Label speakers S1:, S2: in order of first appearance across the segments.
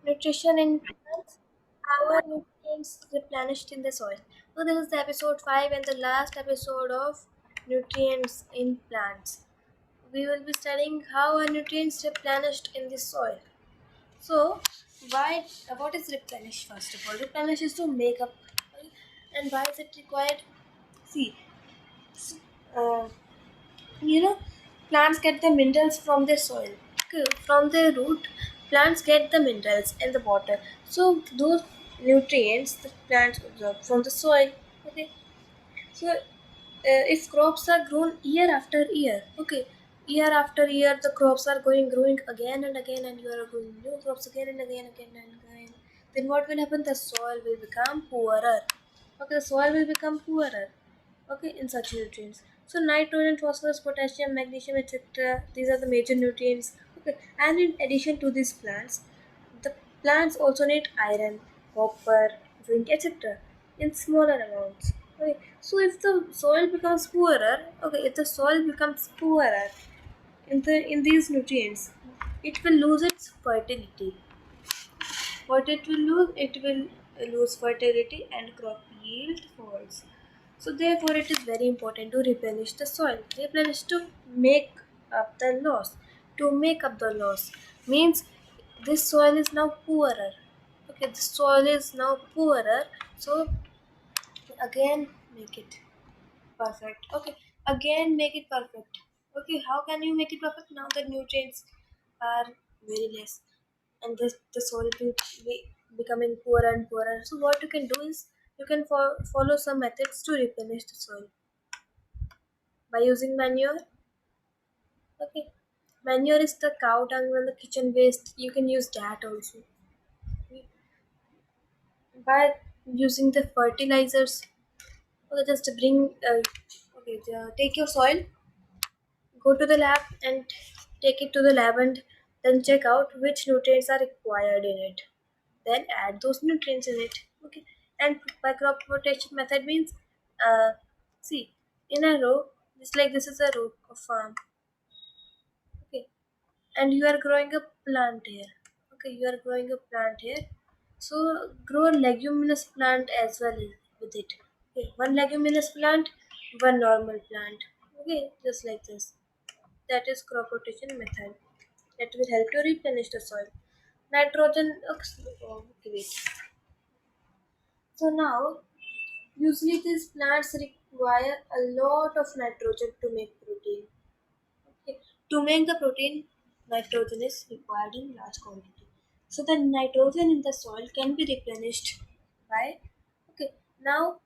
S1: Nutrition in plants. How are nutrients replenished in the soil? So this is the episode 5 and the last episode of nutrients in plants. We will be studying how are nutrients replenished in the soil. So why what is replenish first of all? Replenish is to make up, right? And why is it required? See, uh, you know, plants get the minerals from the soil. Okay, from the root, plants get the minerals and the water. So those nutrients the plants absorb from the soil. Okay, so if crops are grown year after year, okay, year after year the crops are growing again and again, and you are growing new crops again and again and again. Then what will happen? The soil will become poorer. Okay, the soil will become poorer. Okay, in such nutrients. So nitrogen, phosphorus, potassium, magnesium, etc. These are the major nutrients. Okay, and in addition to these plants, the plants also need iron, copper, zinc, etc. in smaller amounts. Okay, so if the soil becomes poorer, okay, if the soil becomes poorer in these nutrients, it will lose its fertility. What it will lose? It will lose fertility and crop yield falls. So therefore, it is very important to replenish the soil. Replenish to make up the loss. To make up the loss means this soil is now poorer. Okay, the soil is now poorer. So again, make it perfect. Okay, again make it perfect. Okay, how can you make it perfect? Now the nutrients are very less, and the soil will be becoming poorer and poorer. So what you can do is you can follow some methods to replenish the soil by using manure. Okay, manure is the cow dung and the kitchen waste. You can use that also. Okay. By using the fertilizers. Okay, just bring. Take your soil, go to the lab and take it to the lab and then check out which nutrients are required in it. Then add those nutrients in it. Okay. And by crop rotation method means, uh, see, in a row, just like this is a row of farm. Okay, and you are growing a plant here. Okay, you are growing a plant here. So grow a leguminous plant as well with it. Okay, one leguminous plant, one normal plant. Okay, just like this. That is crop rotation method. That will help to replenish the soil. Nitrogen. Okay, wait. So now, usually these plants require a lot of nitrogen to make protein. Okay. To make the protein, nitrogen is required in large quantity. So the nitrogen in the soil can be replenished by. Okay. Now,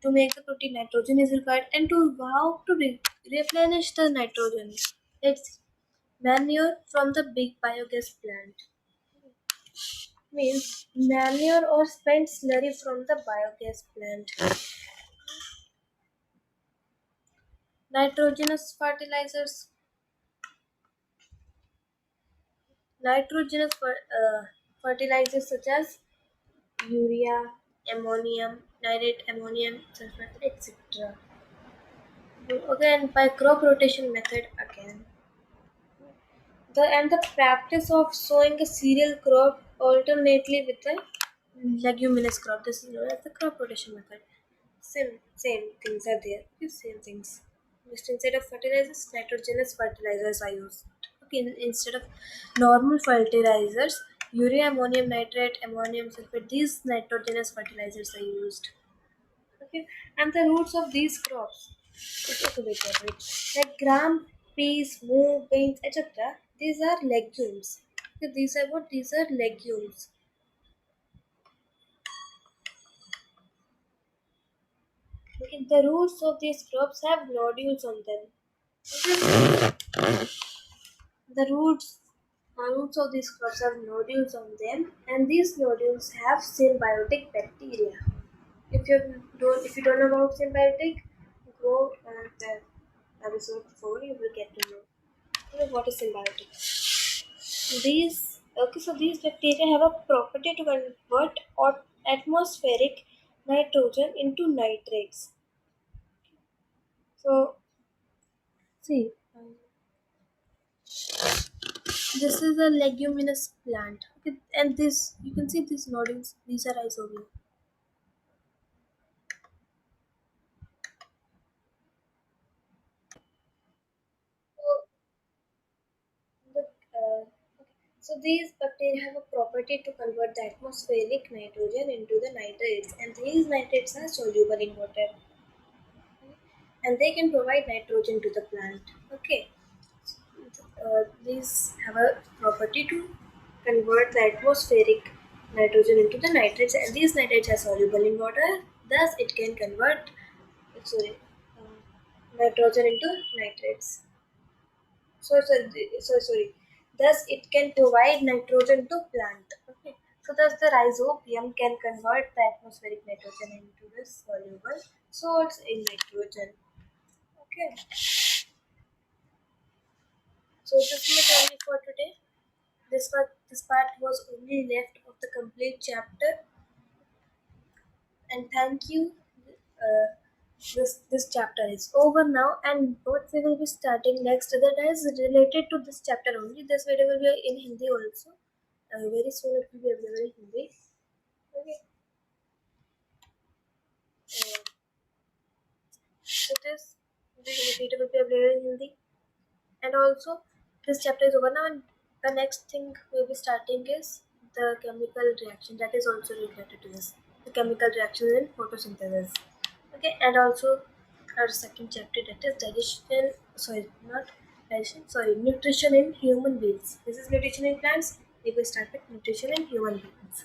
S1: to make the protein, nitrogen is required, and to how to replenish the nitrogen. It's manure from the big biogas plant. Means manure or spent slurry from the biogas plant. Nitrogenous fertilizers. Nitrogenous fertilizers such as urea, ammonium, nitrate, ammonium, sulfate, etc. Again, by crop rotation method again. The practice of sowing a cereal crop alternately with a leguminous crop. This is known as the crop rotation method. Same things are there. Okay, same things. Just instead of fertilizers, nitrogenous fertilizers are used. Okay, instead of normal fertilizers, urea, ammonium nitrate, ammonium sulfate, these nitrogenous fertilizers are used. Okay, and the roots of these crops. Okay, wait. Like gram, peas, mung, beans, etc. These are legumes. Okay, these are what? These are legumes. Okay, the roots of these crops have nodules on them. Okay, the roots of these crops have nodules on them, and these nodules have symbiotic bacteria. If you don't know about symbiotic, go on the episode 4. You will get to know. Okay, what is symbiotic? These bacteria have a property to convert atmospheric nitrogen into nitrates. So see. This is a leguminous plant. Okay, and this you can see these nodules. These are rhizobia. So, the, so these bacteria have a property to convert the atmospheric nitrogen into the nitrates, and these nitrates are soluble in water, and they can provide nitrogen to the plant. Okay, these have a property to convert the atmospheric nitrogen into the nitrates, and these nitrates are soluble in water. Thus, it can convert sorry nitrogen into nitrates. Sorry. Thus, it can provide nitrogen to plant. Okay. So, thus the rhizobium can convert the atmospheric nitrogen into the soluble salts in nitrogen. Okay. So, this much only for today. This part was only left of the complete chapter, and thank you. Uh, this chapter is over now, and what we will be starting next that is related to this chapter only. This video will be in Hindi also. Very soon it will be available in Hindi. Okay. So this video will be available in Hindi, and also this chapter is over now, and the next thing we'll be starting is the chemical reaction that is also related to this. The chemical reaction in photosynthesis. Okay, and also our second chapter that is digestion. Sorry, not digestion. Sorry, nutrition in human beings. This is nutrition in plants. We will start with nutrition in human beings.